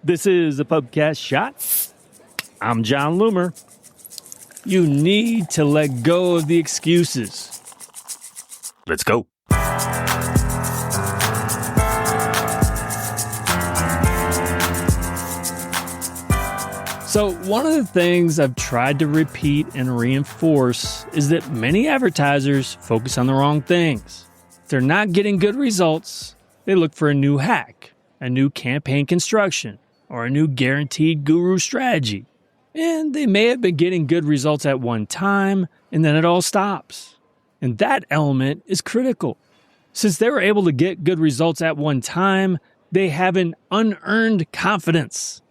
This is a Pubcast Shot. I'm John Loomer. You need to let go of the excuses. Let's go. So one of the things I've tried to repeat and reinforce is that many advertisers focus on the wrong things. If they're not getting good results, they look for a new hack, a new campaign construction, or a new guaranteed guru strategy. And they may have been getting good results at one time, and then it all stops. And that element is critical. Since they were able to get good results at one time, they have an unearned confidence.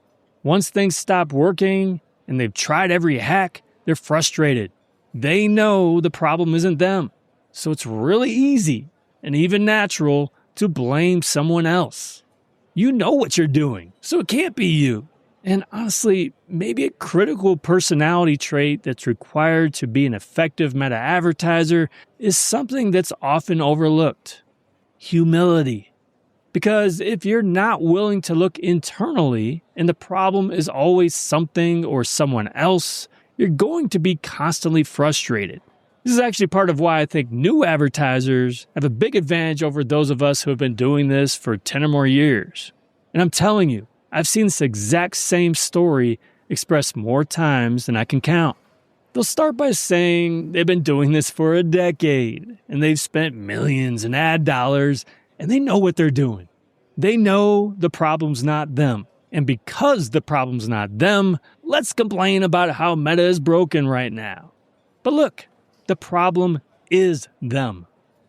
Once things stop working and they've tried every hack, they're frustrated. They know the problem isn't them. So it's really easy and even natural to blame someone else. You know what you're doing, so it can't be you. And honestly, maybe a critical personality trait that's required to be an effective meta advertiser is something that's often overlooked: humility. Because if you're not willing to look internally and the problem is always something or someone else, you're going to be constantly frustrated. This is actually part of why I think new advertisers have a big advantage over those of us who have been doing this for 10 or more years. And I'm telling you, I've seen this exact same story expressed more times than I can count. They'll start by saying they've been doing this for a decade and they've spent millions in ad dollars and they know what they're doing. They know the problem's not them. And because the problem's not them, let's complain about how meta is broken right now. But look, the problem is them.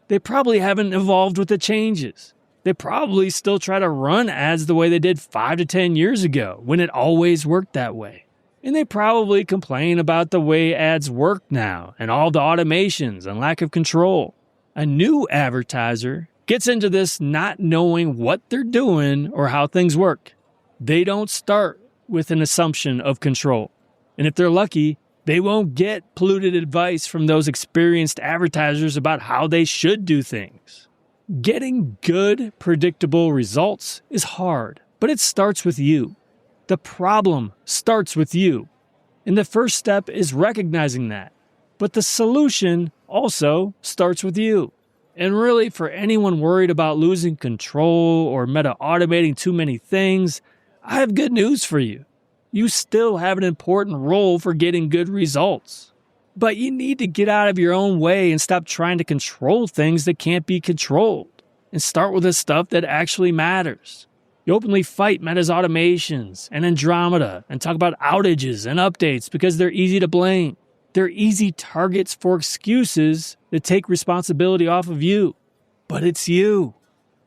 They probably haven't evolved with the changes. They probably still try to run ads the way they did 5 to 10 years ago when it always worked that way. And they probably complain about the way ads work now and all the automations and lack of control. A new advertiser gets into this not knowing what they're doing or how things work. They don't start with an assumption of control. And if they're lucky, they won't get polluted advice from those experienced advertisers about how they should do things. Getting good, predictable results is hard, but it starts with you. The problem starts with you. And the first step is recognizing that. But the solution also starts with you. And really, for anyone worried about losing control or meta automating too many things, I have good news for you. You still have an important role for getting good results. But you need to get out of your own way and stop trying to control things that can't be controlled. And start with the stuff that actually matters. You openly fight Meta's automations and Andromeda and talk about outages and updates because they're easy to blame. They're easy targets for excuses that take responsibility off of you. But it's you.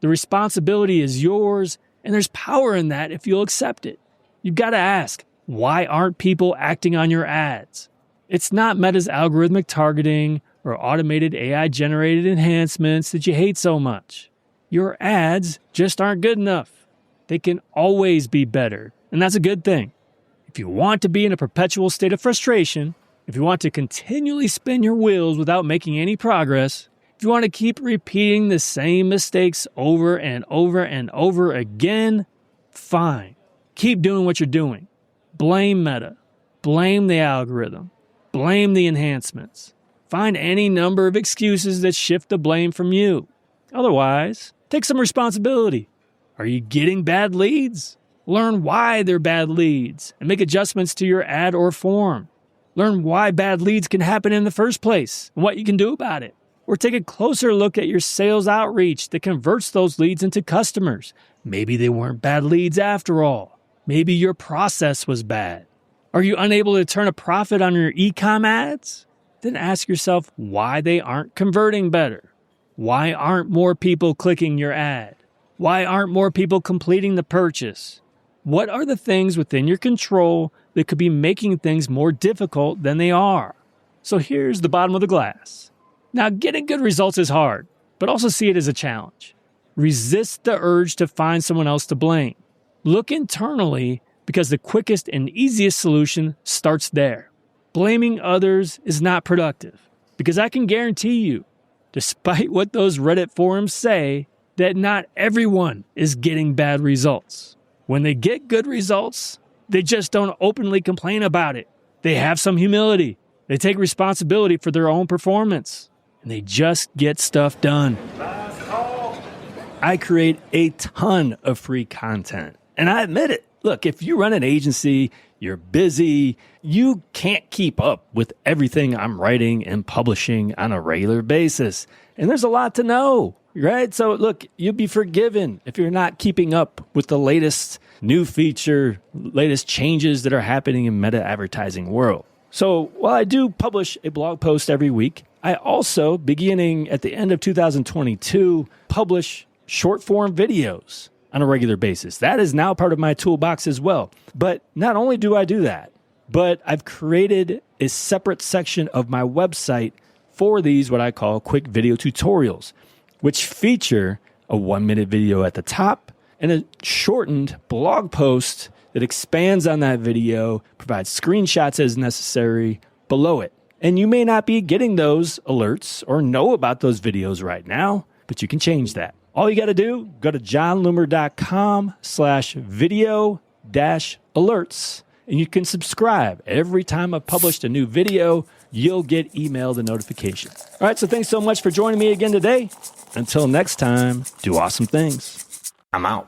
The responsibility is yours, and there's power in that if you'll accept it. You've got to ask, why aren't people acting on your ads? It's not Meta's algorithmic targeting or automated AI-generated enhancements that you hate so much. Your ads just aren't good enough. They can always be better, and that's a good thing. If you want to be in a perpetual state of frustration, if you want to continually spin your wheels without making any progress, if you want to keep repeating the same mistakes over and over and over again, fine. Keep doing what you're doing. Blame Meta. Blame the algorithm. Blame the enhancements. Find any number of excuses that shift the blame from you. Otherwise, take some responsibility. Are you getting bad leads? Learn why they're bad leads and make adjustments to your ad or form. Learn why bad leads can happen in the first place and what you can do about it. Or take a closer look at your sales outreach that converts those leads into customers. Maybe they weren't bad leads after all. Maybe your process was bad. Are you unable to turn a profit on your e-com ads? Then ask yourself why they aren't converting better. Why aren't more people clicking your ad? Why aren't more people completing the purchase? What are the things within your control that could be making things more difficult than they are? So here's the bottom of the glass. Now, getting good results is hard, but also see it as a challenge. Resist the urge to find someone else to blame. Look internally because the quickest and easiest solution starts there. Blaming others is not productive because I can guarantee you, despite what those Reddit forums say, that not everyone is getting bad results. When they get good results, they just don't openly complain about it. They have some humility. They take responsibility for their own performance. And they just get stuff done. I create a ton of free content. And I admit it. Look, if you run an agency, you're busy, you can't keep up with everything I'm writing and publishing on a regular basis. And there's a lot to know, right? So look, you'll be forgiven if you're not keeping up with the latest new feature, latest changes that are happening in meta advertising world. So while I do publish a blog post every week, I also, beginning at the end of 2022, publish short form videos on a regular basis. That is now part of my toolbox as well. But not only do I do that, but I've created a separate section of my website for these, what I call quick video tutorials, which feature a 1-minute video at the top and a shortened blog post that expands on that video, provides screenshots as necessary below it. And you may not be getting those alerts or know about those videos right now, but you can change that. All you got to do, go to johnloomer.com/video-alerts, and you can subscribe. Every time I've published a new video, you'll get emailed a notification. All right, so thanks so much for joining me again today. Until next time, do awesome things. I'm out.